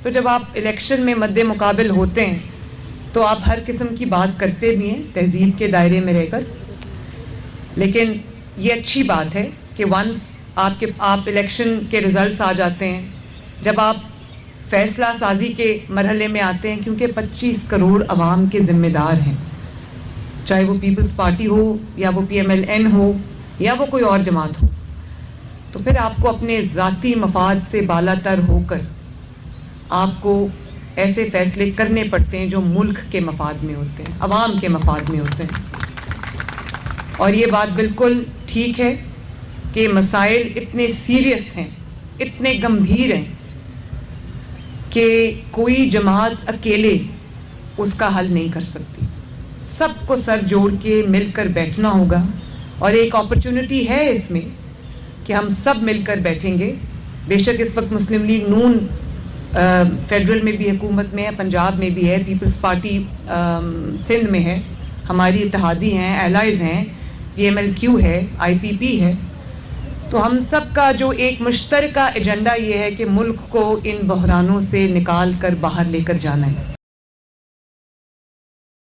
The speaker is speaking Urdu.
تو جب آپ الیکشن میں مد مقابل ہوتے ہیں تو آپ ہر قسم کی بات کرتے بھی ہیں تہذیب کے دائرے میں رہ کر، لیکن یہ اچھی بات ہے کہ ونس آپ الیکشن کے ریزلٹس آ جاتے ہیں، جب آپ فیصلہ سازی کے مرحلے میں آتے ہیں، کیونکہ 25 کروڑ عوام کے ذمہ دار ہیں، چاہے وہ پیپلز پارٹی ہو یا وہ PMLN ہو یا وہ کوئی اور جماعت ہو، تو پھر آپ کو اپنے ذاتی مفاد سے بالا تر ہو کر آپ کو ایسے فیصلے کرنے پڑتے ہیں جو ملک کے مفاد میں ہوتے ہیں، عوام کے مفاد میں ہوتے ہیں۔ اور یہ بات بالکل ٹھیک ہے کہ مسائل اتنے سیریس ہیں، اتنے گمبھیر ہیں کہ کوئی جماعت اکیلے اس کا حل نہیں کر سکتی، سب کو سر جوڑ کے مل کر بیٹھنا ہوگا، اور ایک اپرچونٹی ہے اس میں کہ ہم سب مل کر بیٹھیں گے۔ بے شک اس وقت مسلم لیگ نون فیڈرل میں بھی حکومت میں ہے، پنجاب میں بھی ہے، پیپلز پارٹی سندھ میں ہے، ہماری اتحادی ہیں، ایلائز ہیں، PMLQ ہے، IPP ہے، تو ہم سب کا جو ایک مشترکہ ایجنڈا یہ ہے کہ ملک کو ان بحرانوں سے نکال کر باہر لے کر جانا ہے۔